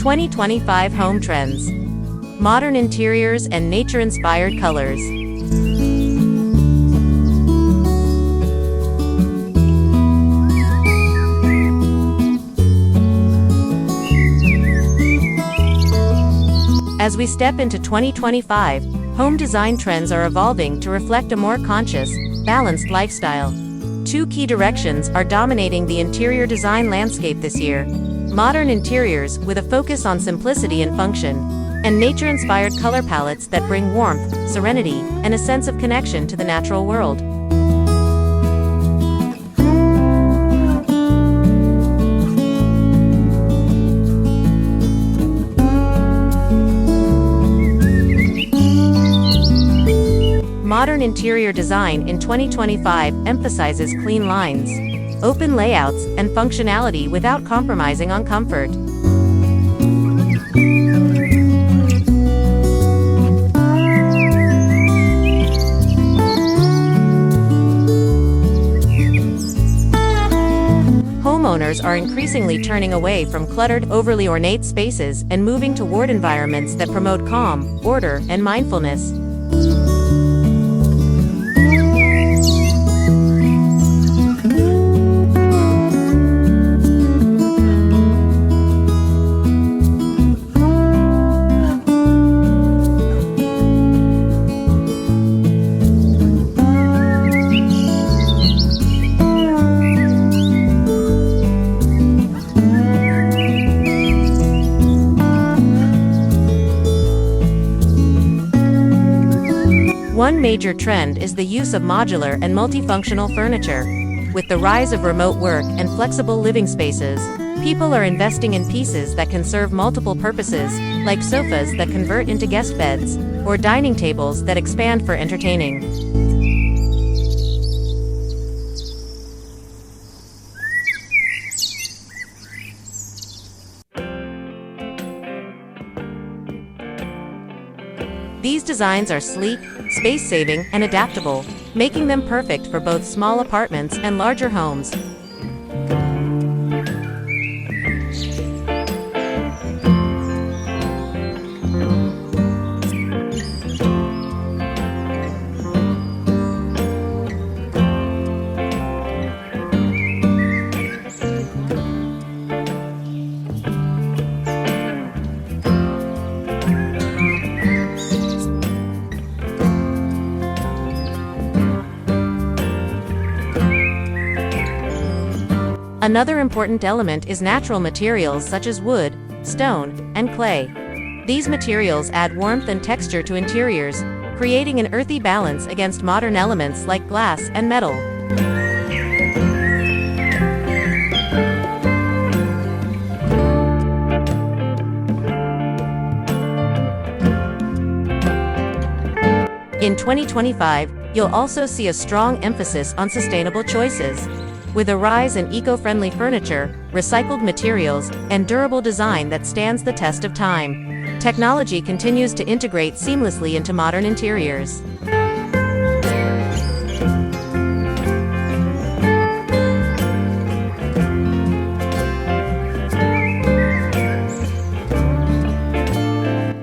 2025 Home Trends. Modern interiors and nature-inspired colors. As we step into 2025, home design trends are evolving to reflect a more conscious, balanced lifestyle. Two key directions are dominating the interior design landscape this year: modern interiors with a focus on simplicity and function, and nature-inspired color palettes that bring warmth, serenity, and a sense of connection to the natural world. Modern interior design in 2025 emphasizes clean lines, open layouts, and functionality without compromising on comfort. Homeowners are increasingly turning away from cluttered, overly ornate spaces and moving toward environments that promote calm, order, and mindfulness. One major trend is the use of modular and multifunctional furniture. With the rise of remote work and flexible living spaces, people are investing in pieces that can serve multiple purposes, like sofas that convert into guest beds, or dining tables that expand for entertaining. These designs are sleek, space-saving, and adaptable, making them perfect for both small apartments and larger homes. Another important element is natural materials such as wood, stone, and clay. These materials add warmth and texture to interiors, creating an earthy balance against modern elements like glass and metal. In 2025, you'll also see a strong emphasis on sustainable choices. With a rise in eco-friendly furniture, recycled materials, and durable design that stands the test of time, technology continues to integrate seamlessly into modern interiors.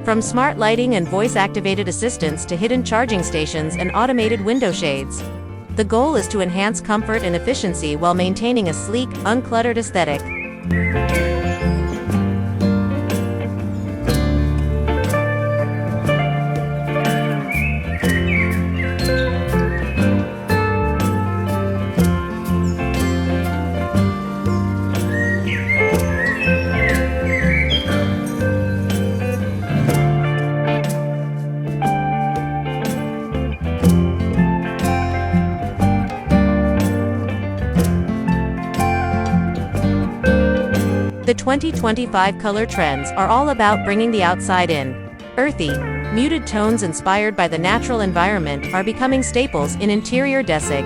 From smart lighting and voice-activated assistants to hidden charging stations and automated window shades, the goal is to enhance comfort and efficiency while maintaining a sleek, uncluttered aesthetic. The 2025 color trends are all about bringing the outside in. Earthy, muted tones inspired by the natural environment are becoming staples in interior decor.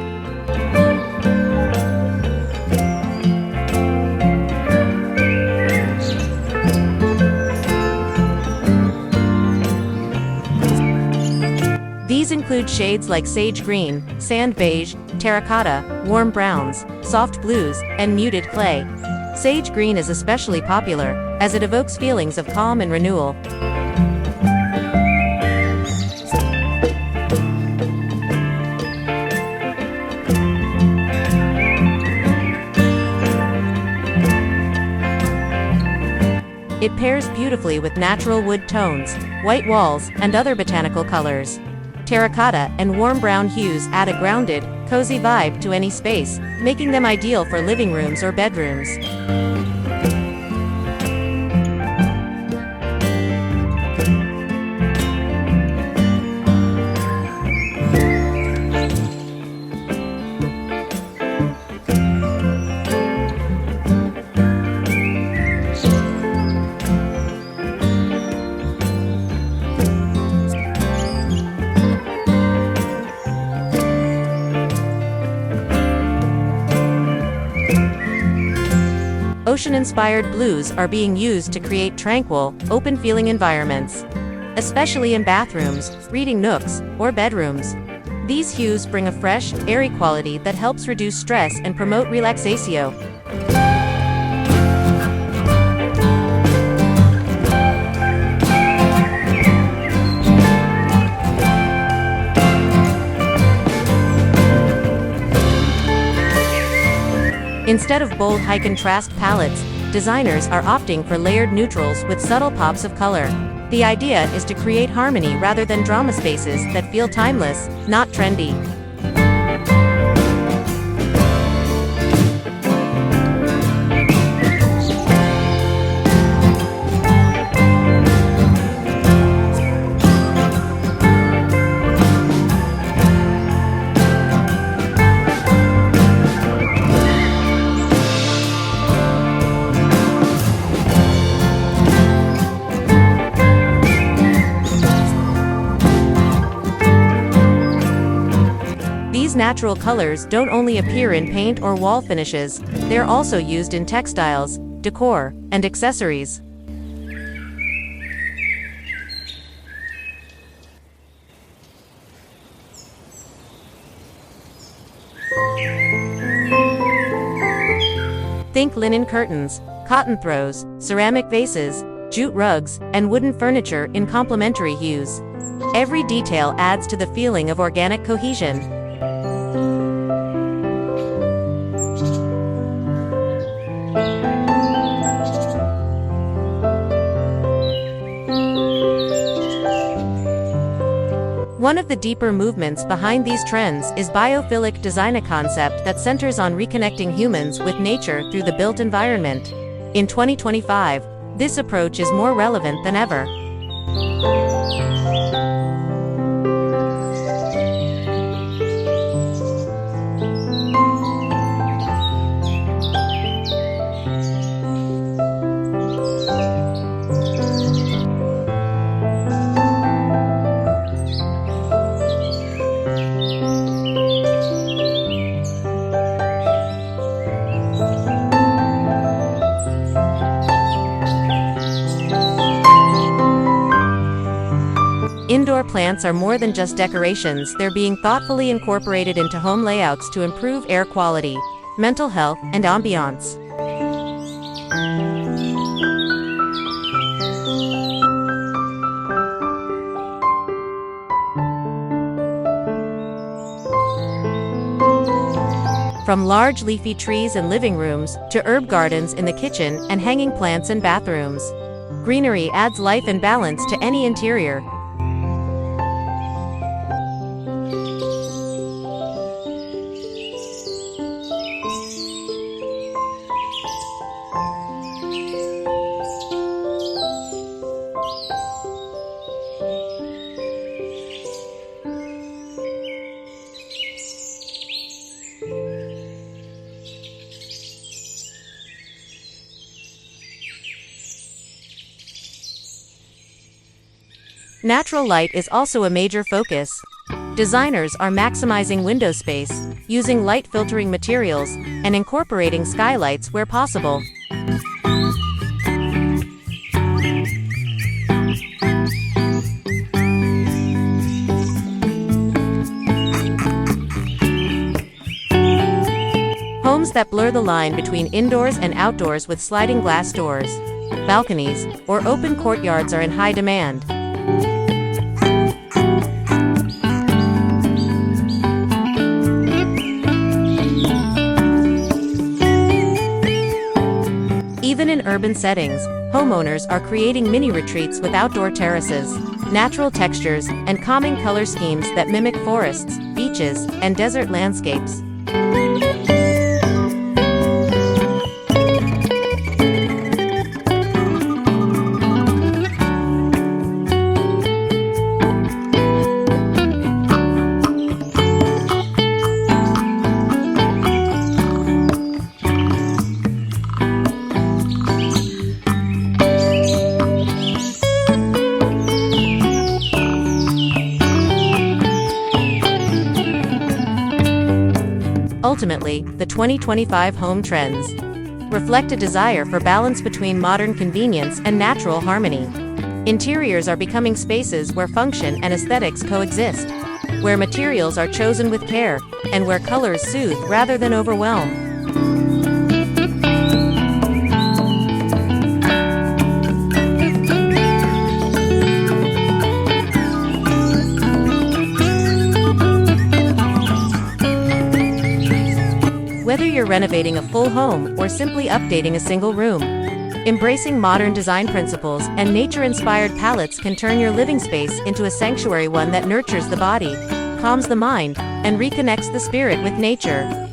These include shades like sage green, sand beige, terracotta, warm browns, soft blues, and muted clay. Sage green is especially popular, as it evokes feelings of calm and renewal. It pairs beautifully with natural wood tones, white walls, and other botanical colors. Terracotta and warm brown hues add a grounded, cozy vibe to any space, making them ideal for living rooms or bedrooms. Ocean-inspired blues are being used to create tranquil, open-feeling environments, especially in bathrooms, reading nooks, or bedrooms. These hues bring a fresh, airy quality that helps reduce stress and promote relaxation. Instead of bold high-contrast palettes, designers are opting for layered neutrals with subtle pops of color. The idea is to create harmony rather than drama spaces that feel timeless, not trendy. These natural colors don't only appear in paint or wall finishes, they're also used in textiles, decor, and accessories. Think linen curtains, cotton throws, ceramic vases, jute rugs, and wooden furniture in complementary hues. Every detail adds to the feeling of organic cohesion. One of the deeper movements behind these trends is biophilic design, a concept that centers on reconnecting humans with nature through the built environment. In 2025, this approach is more relevant than ever. Indoor plants are more than just decorations, they're being thoughtfully incorporated into home layouts to improve air quality, mental health, and ambiance. From large leafy trees in living rooms to herb gardens in the kitchen and hanging plants in bathrooms, greenery adds life and balance to any interior. Natural light is also a major focus. Designers are maximizing window space, using light-filtering materials, and incorporating skylights where possible. Homes that blur the line between indoors and outdoors with sliding glass doors. Balconies, or open courtyards are in high demand. Even in urban settings, homeowners are creating mini retreats with outdoor terraces, natural textures, and calming color schemes that mimic forests, beaches, and desert landscapes. Ultimately, the 2025 home trends reflect a desire for balance between modern convenience and natural harmony. Interiors are becoming spaces where function and aesthetics coexist, where materials are chosen with care, and where colors soothe rather than overwhelm. Whether you're renovating a full home or simply updating a single room, embracing modern design principles and nature-inspired palettes can turn your living space into a sanctuary, one that nurtures the body, calms the mind, and reconnects the spirit with nature.